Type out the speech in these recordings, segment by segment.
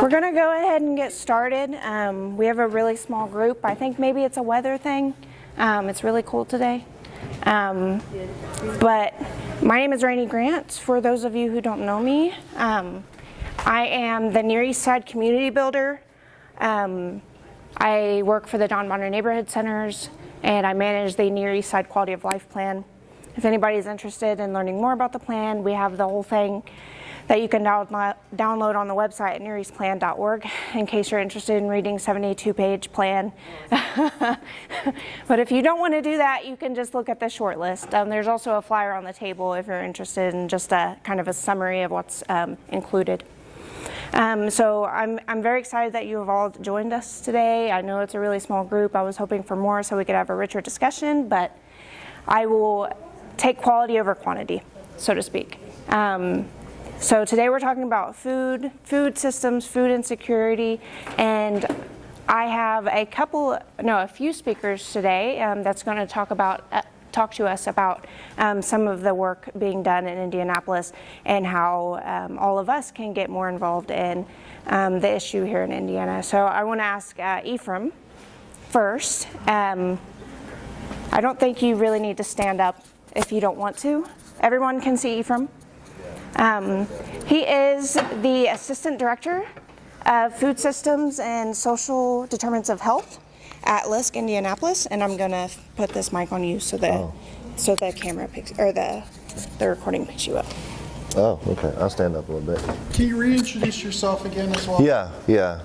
We're going to go ahead and get started. We have a really small group. I think maybe it's a weather thing. It's really cold today. But my name is Rainey Grant, for those of you who don't know me. I am the Near Eastside Community Builder. I work for the Don Bonner Neighborhood Centers, and I manage the Near Eastside Quality of Life Plan. If anybody's interested in learning more about the plan, we have the whole thing that you can download on the website at neareastplan.org in case you're interested in reading 72-page plan. But if you don't want to do that, you can just look at the short list. There's also a flyer on the table if you're interested in just a kind of a summary of what's included. So I'm very excited that you have all joined us today. I know it's a really small group. I was hoping for more so we could have a richer discussion, but I will take quality over quantity, so to speak. So today we're talking about food systems, food insecurity, and I have a few speakers today that's going to talk to us about some of the work being done in Indianapolis and how all of us can get more involved in the issue here in Indiana. So I want to ask Ephraim first. I don't think you really need to stand up if you don't want to. Everyone can see Ephraim. He is the Assistant Director of Food Systems and Social Determinants of Health at LISC Indianapolis, and I'm going to put this mic on you so the camera picks, or the recording picks you up. Oh, okay. I'll stand up a little bit. Can you reintroduce yourself again as well? Yeah.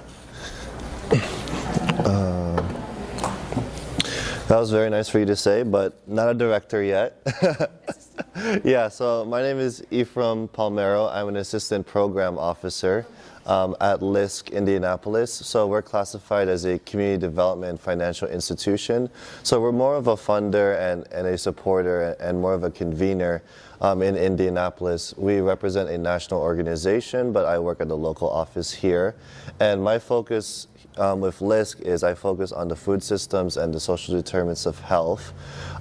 That was very nice for you to say, but not a director yet. Yeah, so my name is Ephraim Palmero. I'm an assistant program officer at LISC Indianapolis. So we're classified as a community development financial institution. So we're more of a funder and a supporter and more of a convener in Indianapolis. We represent a national organization, but I work at the local office here. And my focus with LISC is I focus on the food systems and the social determinants of health,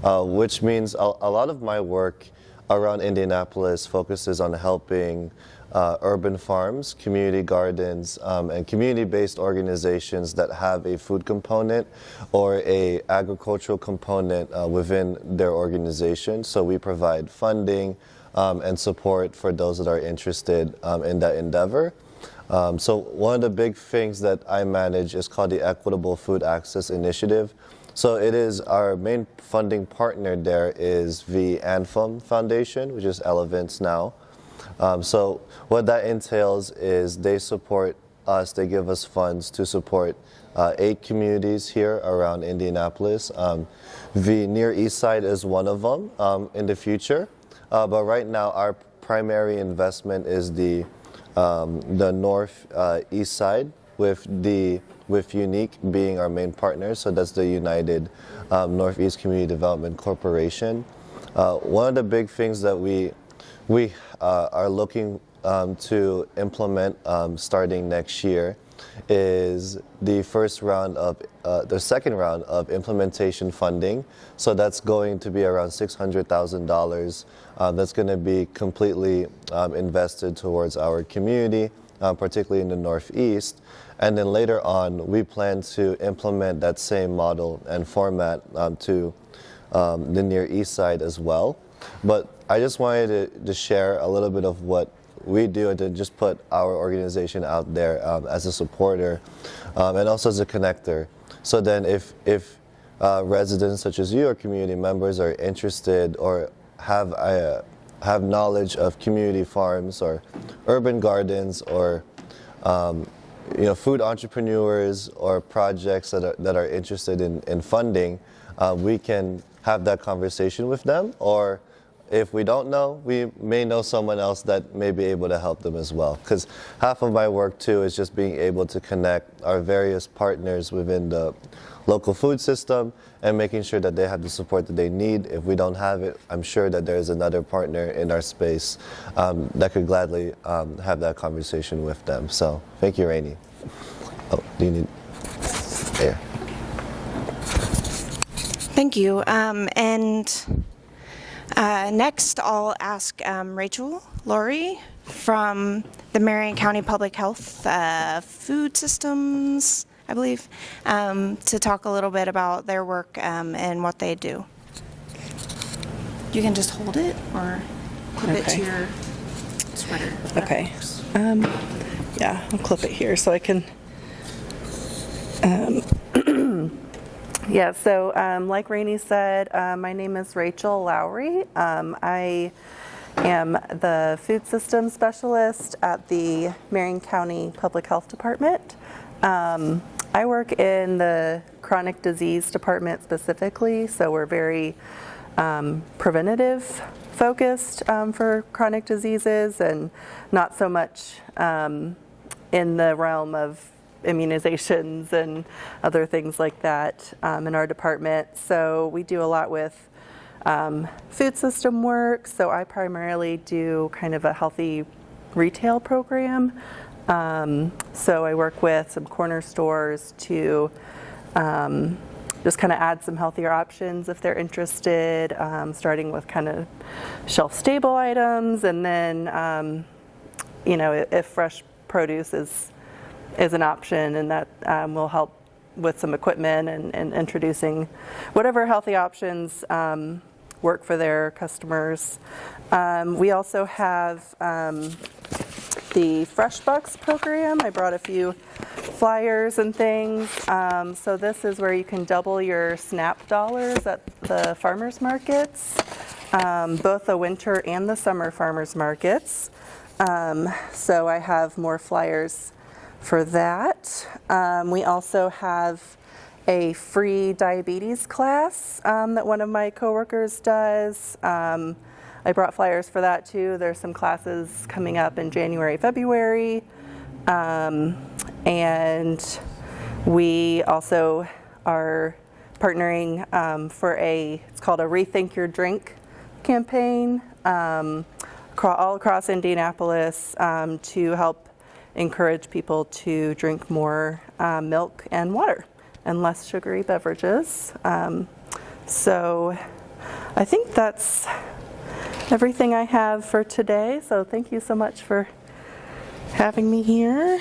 which means a lot of my work around Indianapolis focuses on helping urban farms, community gardens, and community-based organizations that have a food component or a agricultural component within their organization. So we provide funding and support for those that are interested in that endeavor. So one of the big things that I manage is called the Equitable Food Access Initiative. So it is our main funding partner there is the ANFM Foundation, which is Elevance now. So what that entails is they support us, they give us funds to support 8 communities here around Indianapolis. The Near Eastside is one of them in the future, but right now our primary investment is the North East Side with Unique being our main partner, so that's the United Northeast Community Development Corporation. One of the big things that we are looking to implement starting next year is the second round of implementation funding. So that's going to be around $600,000. That's going to be completely invested towards our community, particularly in the Northeast. And then later on, we plan to implement that same model and format to the Near East Side as well. But I just wanted to share a little bit of what we do and to just put our organization out there as a supporter and also as a connector. So then if residents such as you or community members are interested or have knowledge of community farms or urban gardens or food entrepreneurs or projects that are interested in funding, we can have that conversation with them, or if we don't know, we may know someone else that may be able to help them as well. Because half of my work too is just being able to connect our various partners within the local food system and making sure that they have the support that they need. If we don't have it, I'm sure that there's another partner in our space that could gladly have that conversation with them. So thank you, Rainey. Oh, do you need air? Thank you. Next, I'll ask Rachel Laurie from the Marion County Public Health Food Systems, I believe, to talk a little bit about their work and what they do. You can just hold it or clip it to Okay. your sweater. Okay. Yeah, I'll clip it here so I can. Yeah, so like Rainey said, my name is Rachel Lowry. I am the food systems specialist at the Marion County Public Health Department. I work in the chronic disease department specifically, so we're very preventative focused for chronic diseases and not so much in the realm of immunizations and other things like that in our department. So we do a lot with food system work. So I primarily do kind of a healthy retail program. So I work with some corner stores to just kind of add some healthier options if they're interested, starting with kind of shelf-stable items, and then, you know, if fresh produce is an option, and that will help with some equipment and introducing whatever healthy options work for their customers. We also have the Fresh Bucks program. I brought a few flyers and things. So this is where you can double your SNAP dollars at the farmers markets, both the winter and the summer farmers markets. So I have more flyers for that. We also have a free diabetes class that one of my coworkers does. I brought flyers for that too. There's some classes coming up in January, February. And we also are partnering for it's called a Rethink Your Drink campaign all across Indianapolis to help encourage people to drink more milk and water and less sugary beverages. So I think that's everything I have for today. So thank you so much for having me here.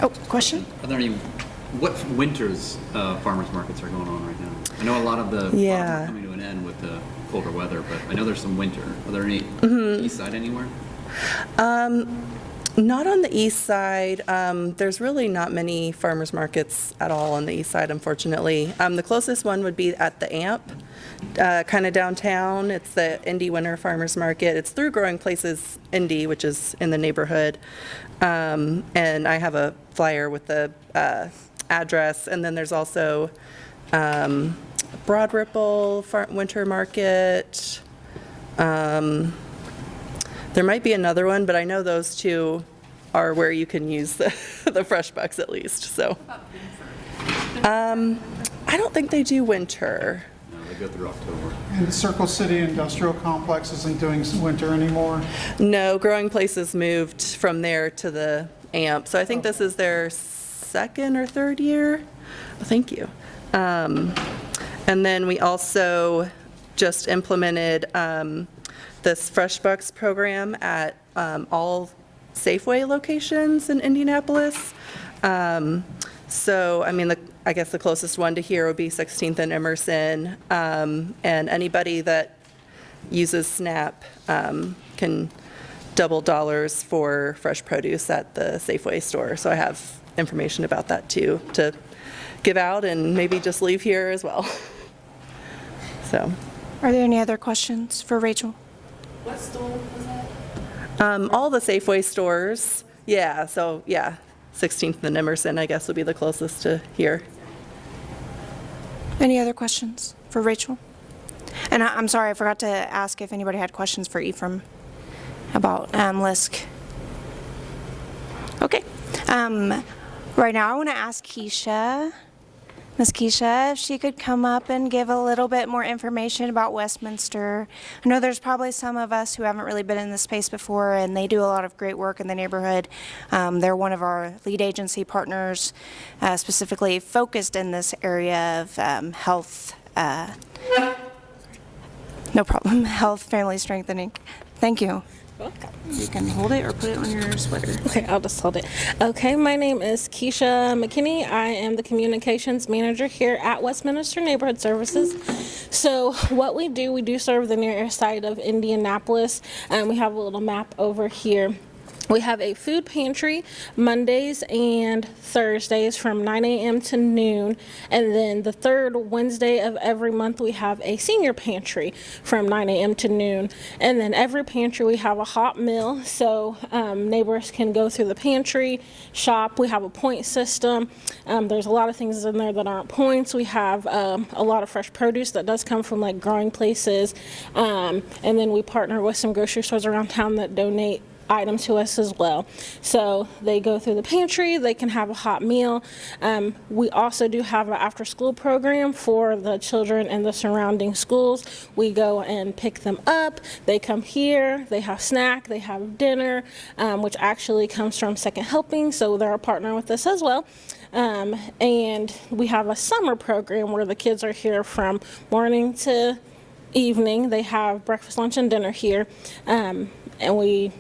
Oh, question? Are there any, what winter's farmers markets are going on right now? I know a lot of the farms Yeah. are coming to an end with the colder weather, but I know there's some winter. Are there any east side anywhere? Not on the east side. There's really not many farmers markets at all on the east side, unfortunately. The closest one would be at the AMP, kind of downtown. It's the Indy Winter Farmers Market. It's through Growing Places Indy, which is in the neighborhood. And I have a flyer with the address. And then there's also Broad Ripple Winter Market. There might be another one, but I know those two are where you can use the Fresh Bucks at least. So, I don't think they do winter. No, they go through October. And Circle City Industrial Complex isn't doing winter anymore. No, Growing Places moved from there to the AMP. So I think this is their second or third year. Oh, thank you. And then we also just implemented this Fresh Bucks program at all Safeway locations in Indianapolis. So, I mean, I guess the closest one to here would be 16th and Emerson. And anybody that uses SNAP can double dollars for fresh produce at the Safeway store. So I have information about that too to give out and maybe just leave here as well. So. Are there any other questions for Rachel? What store was that? All the Safeway stores, yeah, so yeah, 16th and Emerson, I guess, would be the closest to here. Any other questions for Rachel? And I'm sorry, I forgot to ask if anybody had questions for Ephraim about LISC. Okay. Right now, I want to ask Keisha, Ms. Keisha, if she could come up and give a little bit more information about Westminster. I know there's probably some of us who haven't really been in this space before, and they do a lot of great work in the neighborhood. They're one of our lead agency partners, specifically focused in this area of health, no problem, health, family strengthening. Thank you. You can hold it or put it on your sweater. Okay, I'll just hold it. Okay, my name is Keisha McKinney. I am the communications manager here at Westminster Neighborhood Services. So what we do serve the near side of Indianapolis. We have a little map over here. We have a food pantry Mondays and Thursdays from 9 a.m. to noon. And then the third Wednesday of every month, we have a senior pantry from 9 a.m. to noon. And then every pantry, we have a hot meal. So neighbors can go through the pantry, shop. We have a point system. There's a lot of things in there that aren't points. We have a lot of fresh produce that does come from like growing places. And then we partner with some grocery stores around town that donate items to us as well. So they go through the pantry, they can have a hot meal. We also do have an after school program for the children in the surrounding schools. We go and pick them up, they come here, they have snack, they have dinner, which actually comes from Second Helping, so they're a partner with us as well. And we have a summer program where the kids are here from morning to evening. They have breakfast, lunch, and dinner here. And we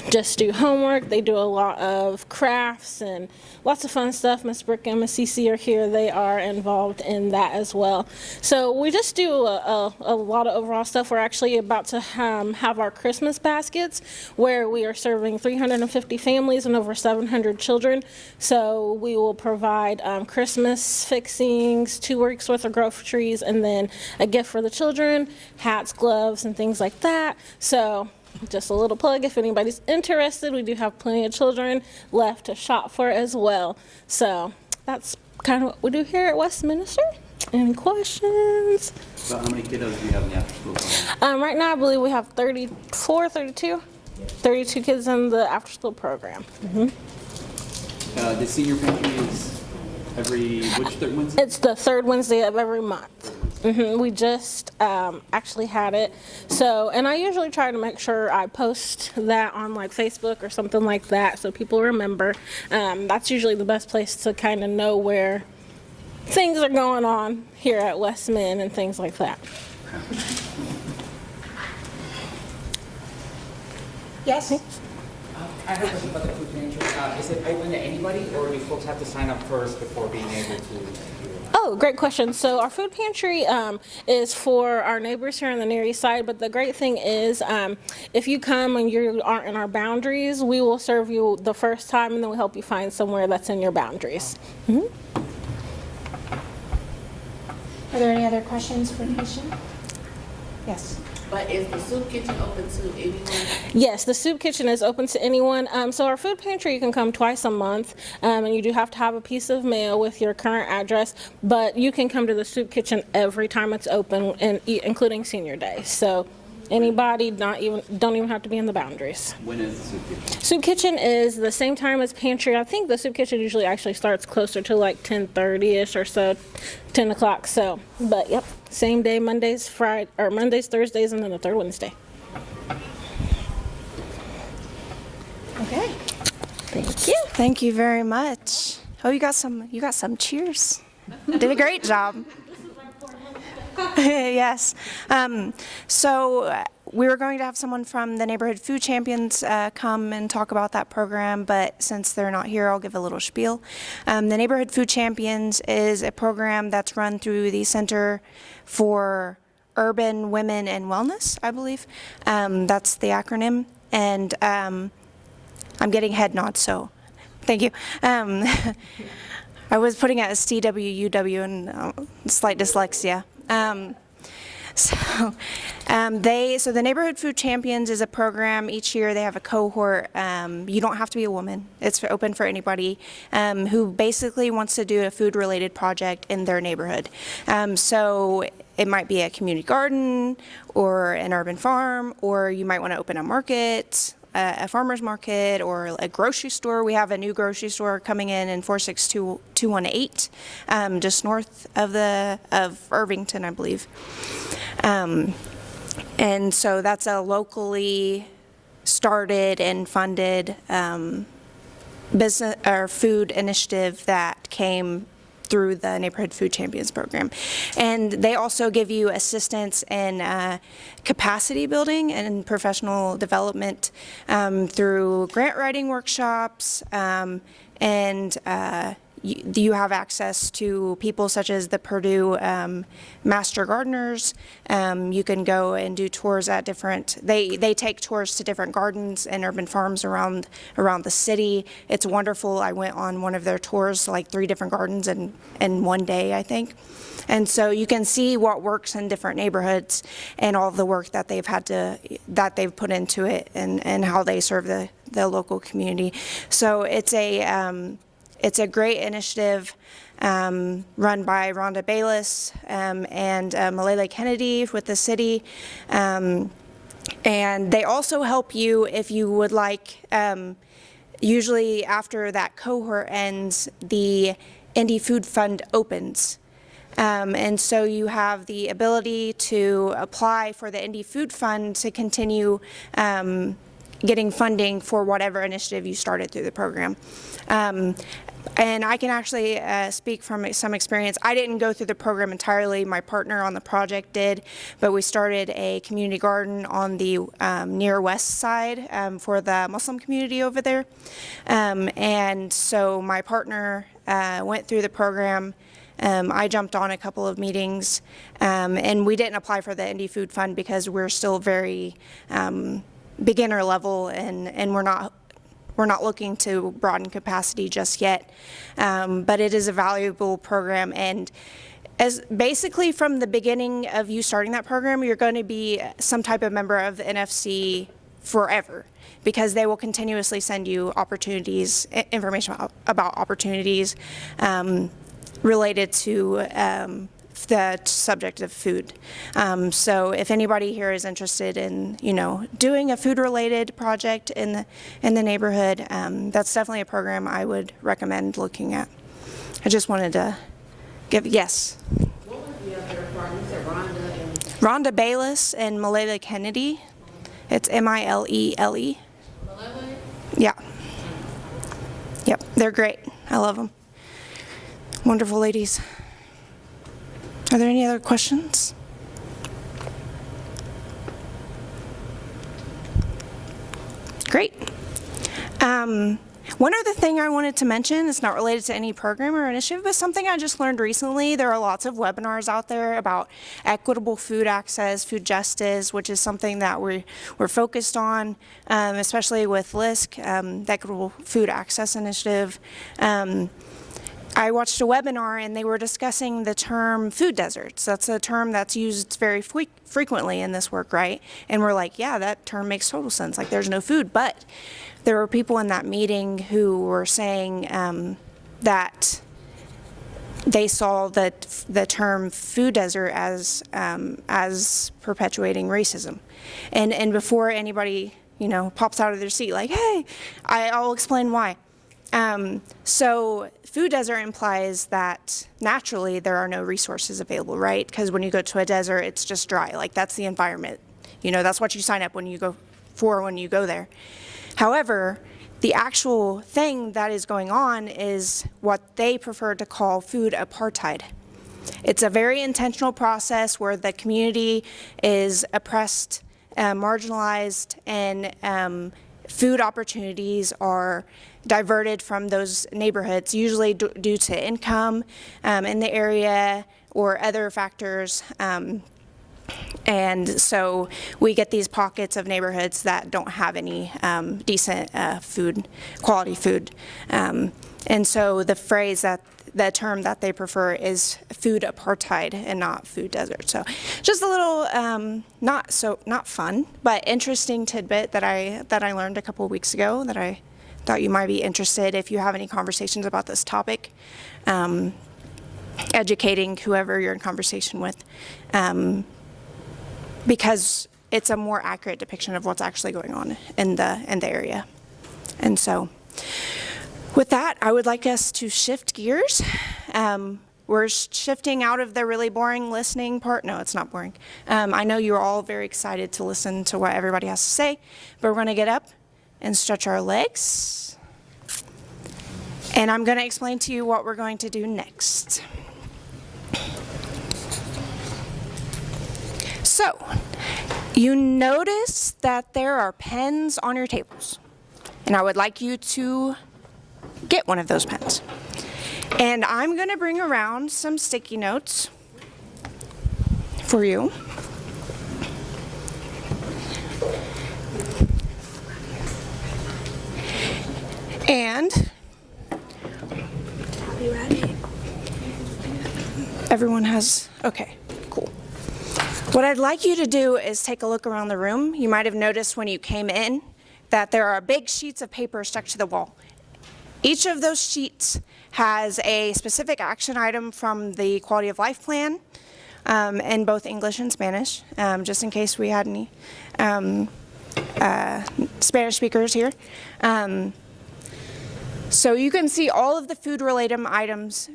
just do homework. They do a lot of crafts and lots of fun stuff. Miss Brick and Miss Cece are here. They are involved in that as well. So we just do a lot of overall stuff. We're actually about to have our Christmas baskets where we are serving 350 families and over 700 children. So we will provide Christmas fixings, 2 weeks worth of groceries, and then a gift for the children, hats, gloves, and things like that. So just a little plug if anybody's interested. We do have plenty of children left to shop for as well. So that's kind of what we do here at Westminster. Any questions? About how many kiddos do you have in the after school program? Right now I believe we have 32 kids in the after school program. The senior pantry is which third Wednesday? It's the third Wednesday of every month. We just actually had it. So, and I usually try to make sure I post that on like Facebook or something like that so people remember. That's usually the best place to kind of know where things are going on here at Westmin and things like that. Yes? I have a question about the food pantry. Is it open to anybody, or do folks have to sign up first before being able to? Oh, great question. So our food pantry is for our neighbors here on the Near East Side, but the great thing is if you come and you aren't in our boundaries, we will serve you the first time and then we'll help you find somewhere that's in your boundaries. Are there any other questions for Keisha? Yes. But is the soup kitchen open to anyone? Yes, the soup kitchen is open to anyone. So our food pantry, you can come twice a month, and you do have to have a piece of mail with your current address, but you can come to the soup kitchen every time it's open, and including senior day. So anybody, don't even have to be in the boundaries. When is the soup kitchen? Soup kitchen is the same time as pantry. I think the soup kitchen usually actually starts closer to like 10:30ish or so, 10 o'clock. So, but yep, same day, Mondays, Thursdays, and then the third Wednesday. Okay. Thank you. Thank you very much. Oh, you got some cheers. Did a great job. Yes. So we were going to have someone from the Neighborhood Food Champions come and talk about that program, but since they're not here, I'll give a little spiel. The Neighborhood Food Champions is a program that's run through the Center for Urban Women and Wellness, I believe. That's the acronym. And I'm getting head nods, so thank you. I was putting it as CWUW and slight dyslexia. So the Neighborhood Food Champions is a program. Each year they have a cohort. You don't have to be a woman. It's open for anybody who basically wants to do a food-related project in their neighborhood. So it might be a community garden or an urban farm, or you might want to open a market, a farmer's market, or a grocery store. We have a new grocery store coming in 46218, just north of Irvington, I believe. And so that's a locally started and funded business or food initiative that came through the Neighborhood Food Champions program. And they also give you assistance in capacity building and professional development through grant writing workshops, and you have access to people such as the Purdue Master Gardeners. You can go and do tours at different, they take tours to different gardens and urban farms around the city. It's wonderful. I went on one of their tours, like 3 different gardens in one day, I think. And so you can see what works in different neighborhoods and all the work that they've put into it, and how they serve the local community. So it's a great initiative run by Rhonda Bayless and Malele Kennedy with the city. And they also help you if you would like, usually after that cohort ends, the Indie Food Fund opens. And so you have the ability to apply for the Indie Food Fund to continue getting funding for whatever initiative you started through the program. And I can actually speak from some experience. I didn't go through the program entirely. My partner on the project did, but we started a community garden on the near west side for the Muslim community over there. And so my partner went through the program. I jumped on a couple of meetings, and we didn't apply for the Indie Food Fund because we're still very beginner level, and we're not looking to broaden capacity just yet. But it is a valuable program, and as basically from the beginning of you starting that program, you're going to be some type of member of the NFC forever, because they will continuously send you opportunities, information about opportunities related to the subject of food. So if anybody here is interested in, doing a food-related project in the neighborhood, that's definitely a program I would recommend looking at. I just wanted to yes. What was the other part? You said Rhonda and Rhonda Bayless and Malele Kennedy. It's Milele. Malele? Yeah. Yep, they're great. I love them. Wonderful ladies. Are there any other questions? Great. One other thing I wanted to mention, it's not related to any program or initiative, but something I just learned recently. There are lots of webinars out there about equitable food access, food justice, which is something that we're focused on, especially with LISC, the Equitable Food Access Initiative. I watched a webinar and they were discussing the term food deserts. That's a term that's used very frequently in this work, right? And we're like, yeah, that term makes total sense. Like, there's no food. But there were people in that meeting who were saying that they saw the term food desert as perpetuating racism. And before anybody, pops out of their seat like, hey, I'll explain why. So food desert implies that naturally there are no resources available, right? Because when you go to a desert, it's just dry. Like, that's the environment. That's what you sign up when you go there. However, the actual thing that is going on is what they prefer to call food apartheid. It's a very intentional process where the community is oppressed, marginalized, and food opportunities are diverted from those neighborhoods, usually due to income in the area or other factors. And so we get these pockets of neighborhoods that don't have any decent quality food. And so the term that they prefer is food apartheid and not food desert. So just a little not fun, but interesting tidbit that I learned a couple of weeks ago that I thought you might be interested if you have any conversations about this topic, educating whoever you're in conversation with, because it's a more accurate depiction of what's actually going on in the area. And so with that, I would like us to shift gears. We're shifting out of the really boring listening part. No, it's not boring. I know you're all very excited to listen to what everybody has to say, but we're going to get up and stretch our legs And I'm going to explain to you what we're going to do next. So, you notice that there are pens on your tables. And I would like you to get one of those pens. And I'm going to bring around some sticky notes for you. And are you ready? Everyone has, okay, cool. What I'd like you to do is take a look around the room. You might have noticed when you came in that there are big sheets of paper stuck to the wall. Each of those sheets has a specific action item from the Quality of Life Plan in both English and Spanish, just in case we had any Spanish speakers here. So you can see all of the food-related items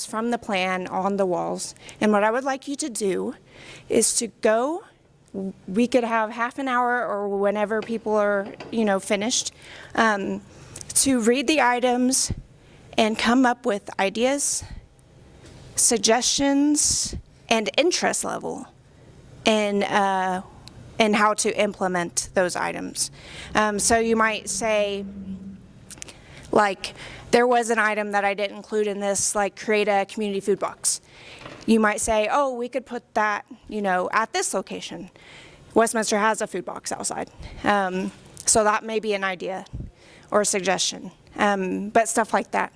from the plan on the walls. And what I would like you to do is to go, we could have half an hour or whenever people are, finished, to read the items and come up with ideas, suggestions, and interest level in how to implement those items. So you might say, like, there was an item that I didn't include in this, like create a community food box. You might say, oh, we could put that, at this location. Westminster has a food box outside. So that may be an idea or a suggestion, but stuff like that.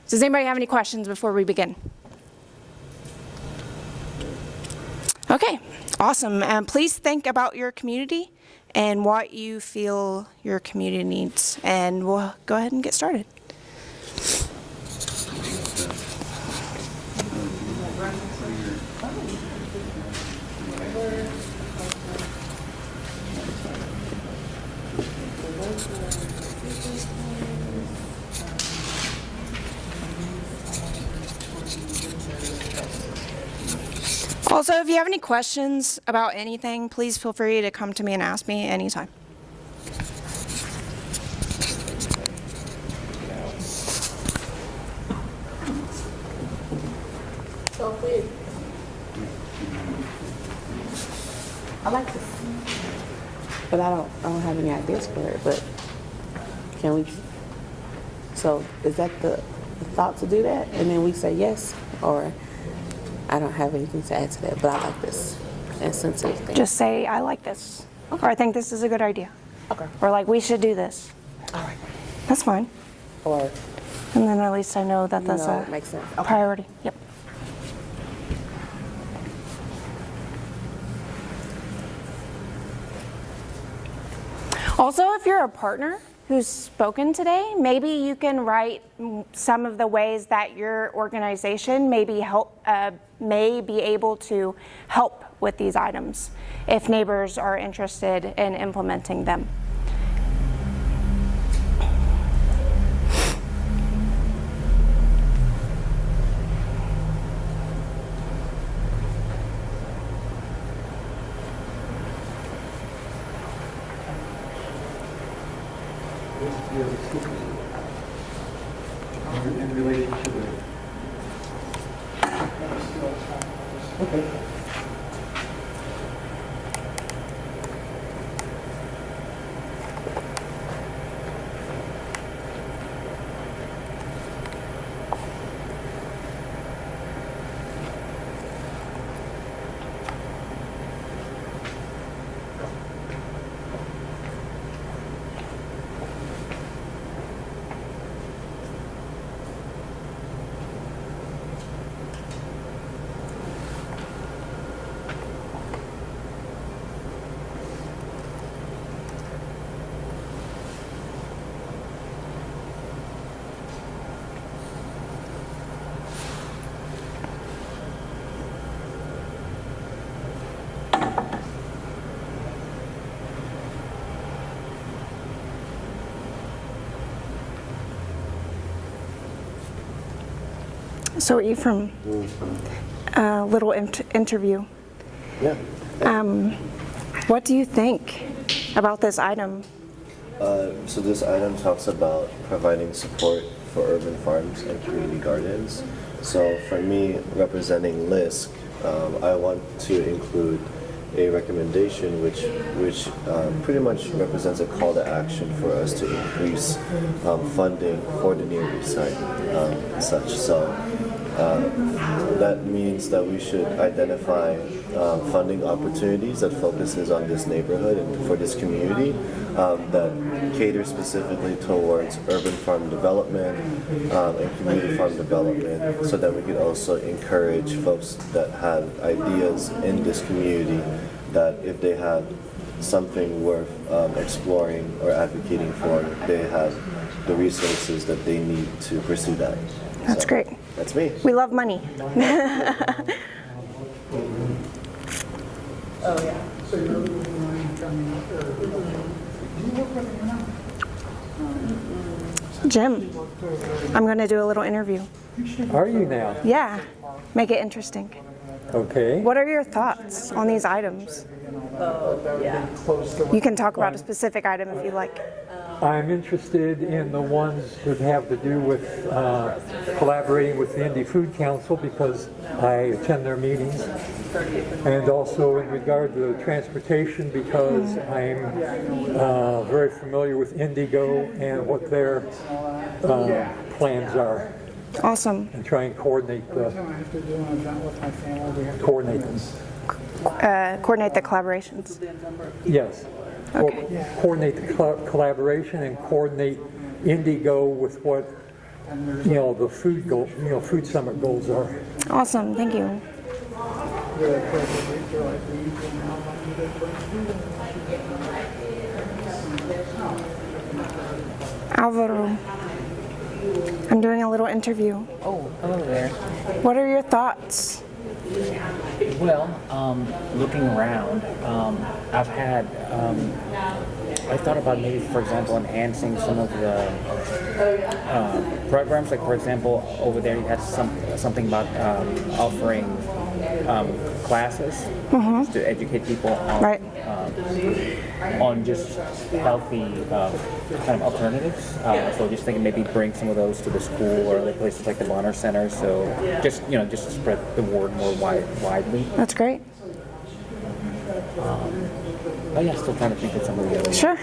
Does anybody have any questions before we begin? Okay, awesome. Please think about your community and what you feel your community needs, and we'll go ahead and get started. Also, if you have any questions about anything, please feel free to come to me and ask me anytime. So quick. I like this, but I don't have any ideas for it. But can we? So is that the thought to do that, and then we say yes, or? I don't have anything to add to that, but I like this insensitive thing. Just say, I like this, Okay. or I think this is a good idea, Okay. or like, we should do this. All right. That's fine. Or And then at least I know that that's no, a it makes sense. Okay. priority. Yep. Also, if you're a partner who's spoken today, maybe you can write some of the ways that your organization may be able to help with these items if neighbors are interested in implementing them. In relation to the... Okay. So Ephraim, a little interview. Yeah. What do you think about this item So this item talks about providing support for urban farms and community gardens. So for me, representing LISC, I want to include a recommendation which pretty much represents a call to action for us to increase funding for the Near East Side and such. So that means that we should identify funding opportunities that focuses on this neighborhood and for this community that cater specifically towards urban farm development and community farm development, so that we could also encourage folks that have ideas in this community that if they have something worth exploring or advocating for, they have the resources that they need to pursue that. That's great. That's me. We love money. So you're living coming up there. Do you work with him now? Jim, I'm going to do a little interview. Are you now? Yeah, make it interesting. Okay. What are your thoughts on these items? You can talk about a specific item if you like. I'm interested in the ones that have to do with collaborating with the Indie Food Council because I attend their meetings, and also in regard to transportation because I'm very familiar with Indigo and what their plans are, Awesome. and try and coordinate I have to do an event with my family. We have to coordinate them. Coordinate the collaborations. Yes. Okay. Coordinate the collaboration and coordinate Indigo with what the food goal, food summit goals are. Awesome. Thank you. Alvaro, I'm doing a little interview. Oh, hello there. What are your thoughts? Well, looking around, I've had, I thought about maybe, for example, enhancing some of the programs. Like, for example, over there you had something about offering classes just to educate people on, Right. on just healthy kind of alternatives. So just thinking maybe bring some of those to the school or other places like the Bonner Center. So just just to spread the word more widely. That's great. But yeah, still trying to think of some of the other. Sure.